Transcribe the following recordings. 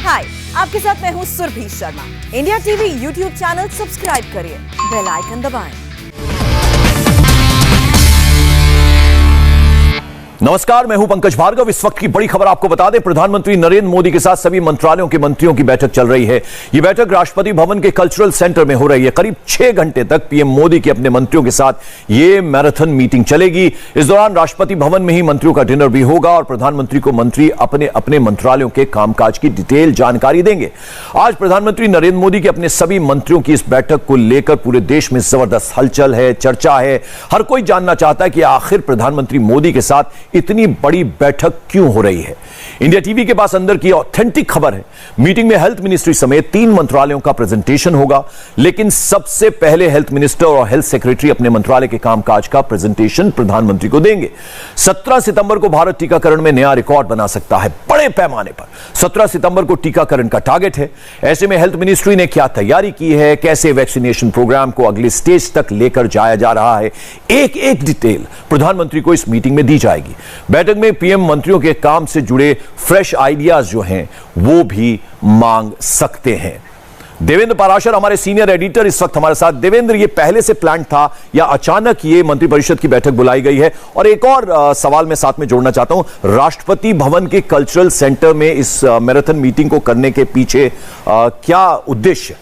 हाय, आपके साथ मैं हूँ Surabhi Sharma. India TV YouTube channel subscribe करिए, बेल आइकन दबाएं। नमस्कार, मैं हूं पंकज भार्गव। इस वक्त की बड़ी खबर आपको बता दें, प्रधानमंत्री नरेंद्र मोदी के साथ सभी मंत्रालयों के मंत्रियों की बैठक चल रही है। यह बैठक राष्ट्रपति भवन के कल्चरल सेंटर में हो रही है। करीब 6 घंटे तक पीएम मोदी के अपने मंत्रियों के साथ यह मैराथन मीटिंग चलेगी। इस दौरान राष्ट्रपति भवन में ही मंत्रियों का डिनर भी होगा और प्रधानमंत्री को मंत्री अपने अपने मंत्रालयों के कामकाज की डिटेल जानकारी देंगे। आज प्रधानमंत्री नरेंद्र मोदी के अपने सभी मंत्रियों की इस बैठक को लेकर पूरे देश में जबरदस्त हलचल है, चर्चा है। हर कोई जानना चाहता है कि आखिर प्रधानमंत्री मोदी के साथ इतनी बड़ी बैठक क्यों हो रही है। इंडिया टीवी के पास अंदर की ऑथेंटिक खबर है। मीटिंग में हेल्थ मिनिस्ट्री समेत 3 मंत्रालयों का प्रेजेंटेशन होगा, लेकिन सबसे पहले हेल्थ मिनिस्टर और हेल्थ सेक्रेटरी अपने मंत्रालय के कामकाज का प्रेजेंटेशन प्रधानमंत्री को देंगे। 17 सितंबर को भारत टीकाकरण में नया रिकॉर्ड बना सकता है बड़े पैमाने पर। 17 सितंबर को टीकाकरण का टारगेट है। ऐसे में हेल्थ मिनिस्ट्री ने क्या तैयारी की है, कैसे वैक्सीनेशन प्रोग्राम को अगले स्टेज तक लेकर जाया जा रहा है, एक एक डिटेल प्रधानमंत्री को इस मीटिंग में दी जाएगी। बैठक में पीएम मंत्रियों के काम से जुड़े फ्रेश आइडियाज जो हैं वो भी मांग सकते हैं। देवेंद्र पाराशर हमारे सीनियर एडिटर इस वक्त हमारे साथ। देवेंद्र, ये पहले से प्लान था या अचानक ये मंत्रिपरिषद की बैठक बुलाई गई है? और एक और सवाल मैं साथ में जोड़ना चाहता हूं, राष्ट्रपति भवन के कल्चरल सेंटर में इस मैराथन मीटिंग को करने के पीछे क्या उद्देश्य?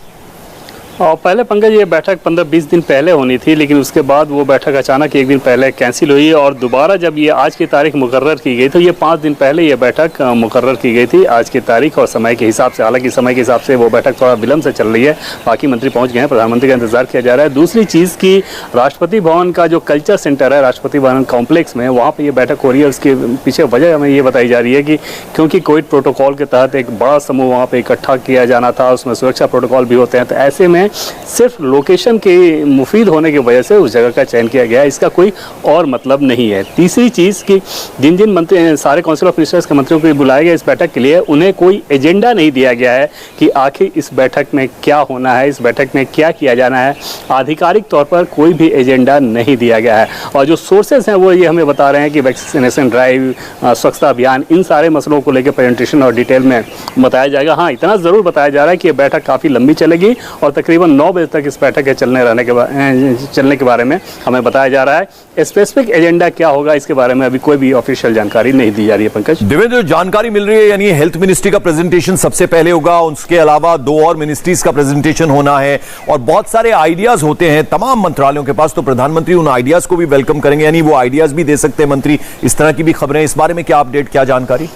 और पहले पंकज ये बैठक 15-20 दिन पहले होनी थी, लेकिन उसके बाद वो बैठक अचानक एक दिन पहले कैंसिल हुई और दोबारा जब ये आज की तारीख मुकर्रर की गई तो ये 5 दिन पहले ये बैठक मुकर्रर की गई थी आज की तारीख और समय के हिसाब से। हालांकि समय के हिसाब से वो बैठक थोड़ा विलम्ब से चल रही है। बाकी मंत्री पहुँच गए हैं, प्रधानमंत्री का इंतजार किया जा रहा है। दूसरी चीज़ की राष्ट्रपति भवन का जो कल्चर सेंटर है राष्ट्रपति भवन कॉम्प्लेक्स में, वहाँ पर ये बैठक हो रही है। उसके पीछे वजह हमें ये बताई जा रही है कि क्योंकि कोविड प्रोटोकॉल के तहत एक बड़ा समूह वहाँ पर इकट्ठा किया जाना था, उसमें सुरक्षा प्रोटोकॉल भी होते हैं, तो ऐसे में सिर्फ लोकेशन के मुफीद होने की वजह से उस जगह का चयन किया गया है। इसका कोई और मतलब नहीं है। तीसरी चीज़ कि जिन जिन मंत्री सारे काउंसिल ऑफ मिनिस्टर्स के मंत्रियों को बुलाया गया इस बैठक के लिए, उन्हें कोई एजेंडा नहीं दिया गया है कि आखिर इस बैठक में क्या होना है, इस बैठक में क्या किया जाना है। आधिकारिक तौर पर कोई भी एजेंडा नहीं दिया गया है। और जो सोर्सेज हैं वो ये हमें बता रहे हैं कि वैक्सीनेशन ड्राइव, स्वच्छता अभियान, इन सारे मसलों को लेकर प्रेजेंटेशन और डिटेल में बताया जाएगा। हाँ, इतना ज़रूर बताया जा रहा है कि ये बैठक काफ़ी लंबी चलेगी और तकरीबन 9 बजे तक बैठक के चलने के बारे में हमें बताया जा रहा है। स्पेसिफिक एजेंडा क्या होगा इसके बारे में अभी कोई भी ऑफिशियल जानकारी नहीं दी जा रही है। पंकज, देवेंद्र, जानकारी मिल रही है यानी हेल्थ मिनिस्ट्री का प्रेजेंटेशन सबसे पहले होगा, उसके अलावा 2 और मिनिस्ट्रीज का प्रेजेंटेशन होना है और बहुत सारे आइडियाज होते हैं तमाम मंत्रालयों के पास, तो प्रधानमंत्री उन आइडियाज को भी वेलकम करेंगे, यानी वो आइडियाज भी दे सकते हैं मंत्री। इस तरह की भी खबरें, इस बारे में क्या अपडेट, क्या जानकारी?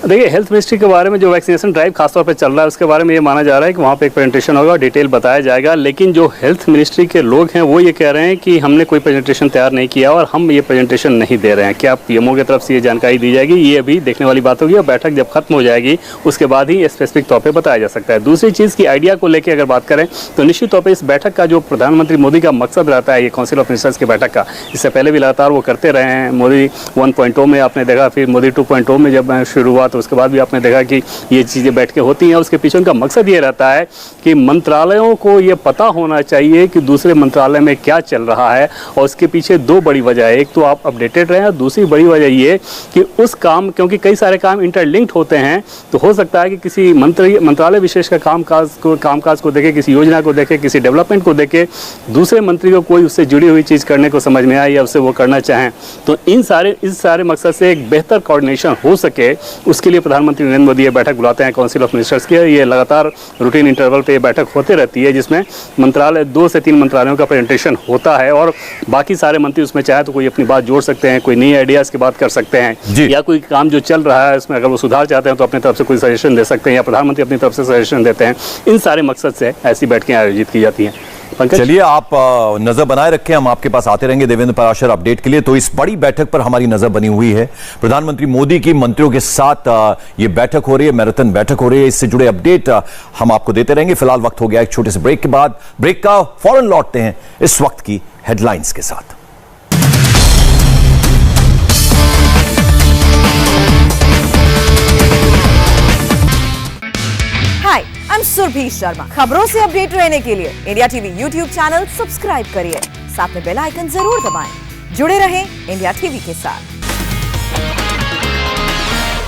देखिए, हेल्थ मिनिस्ट्री के बारे में जो वैक्सीनेशन ड्राइव खासतौर पे चल रहा है उसके बारे में ये माना जा रहा है कि वहाँ पे एक प्रेजेंटेशन होगा, डिटेल बताया जाएगा। लेकिन जो हेल्थ मिनिस्ट्री के लोग हैं वो ये कह रहे हैं कि हमने कोई प्रेजेंटेशन तैयार नहीं किया और हम ये प्रेजेंटेशन नहीं दे रहे हैं। क्या पीएमओ की तरफ से ये जानकारी दी जाएगी, ये अभी देखने वाली बात होगी और बैठक जब खत्म हो जाएगी उसके बाद ही स्पेसिफिक तौर पर बताया जा सकता है। दूसरी चीज़ की आइडिया को लेकर अगर बात करें तो निश्चित तौर पर इस बैठक का जो प्रधानमंत्री मोदी का मकसद रहता है, ये काउंसिल ऑफ मिनिस्टर्स की बैठक का, इससे पहले भी लगातार वो करते रहे हैं। मोदी 1.0 में आपने देखा, फिर मोदी 2.0 में जब शुरू हुआ तो उसके बाद भी आपने देखा कि ये चीज़ें बैठ के होती हैं। उसके पीछे उनका मकसद ये रहता है कि मंत्रालयों को ये पता होना चाहिए कि दूसरे मंत्रालय में क्या चल रहा है और उसके पीछे 2 बड़ी वजह है। एक तो आप अपडेटेड रहें और दूसरी बड़ी वजह ये कि उस काम, क्योंकि कई सारे काम इंटरलिंक्ड होते हैं, तो हो सकता है कि किसी मंत्रालय विशेष का कामकाज को देखे, किसी योजना को देखे, किसी डेवलपमेंट को देखे, दूसरे मंत्री को कोई उससे जुड़ी हुई चीज़ करने को समझ में आए या उससे वो करना चाहें, तो इस सारे मकसद से एक बेहतर कोऑर्डिनेशन हो सके उसके लिए प्रधानमंत्री नरेंद्र मोदी ये बैठक बुलाते हैं काउंसिल ऑफ मिनिस्टर्स की। ये लगातार रूटीन इंटरवल पे ये बैठक होती रहती है जिसमें मंत्रालय 2 से 3 मंत्रालयों का प्रेजेंटेशन होता है और बाकी सारे मंत्री उसमें चाहे तो कोई अपनी बात जोड़ सकते हैं, कोई नई आइडियाज़ की बात कर सकते हैं या कोई काम जो चल रहा है उसमें अगर वो सुधार चाहते हैं तो अपनी तरफ से कोई सजेशन दे सकते हैं या प्रधानमंत्री अपनी तरफ से सजेशन देते हैं। इन सारे मकसद से ऐसी बैठकें आयोजित की जाती हैं। चलिए, आप नजर बनाए रखें, हम आपके पास आते रहेंगे देवेंद्र पाराशर अपडेट के लिए। तो इस बड़ी बैठक पर हमारी नजर बनी हुई है। प्रधानमंत्री मोदी की मंत्रियों के साथ ये बैठक हो रही है, मैराथन बैठक हो रही है। इससे जुड़े अपडेट हम आपको देते रहेंगे। फिलहाल वक्त हो गया एक छोटे से ब्रेक के बाद, ब्रेक का फौरन लौटते हैं इस वक्त की हेडलाइंस के साथ। हाय, आई एम सुरभि शर्मा। खबरों से अपडेट रहने के लिए India TV YouTube channel subscribe करिए, साथ में बेल आइकन जरूर दबाएं। जुड़े रहें इंडिया टीवी के साथ।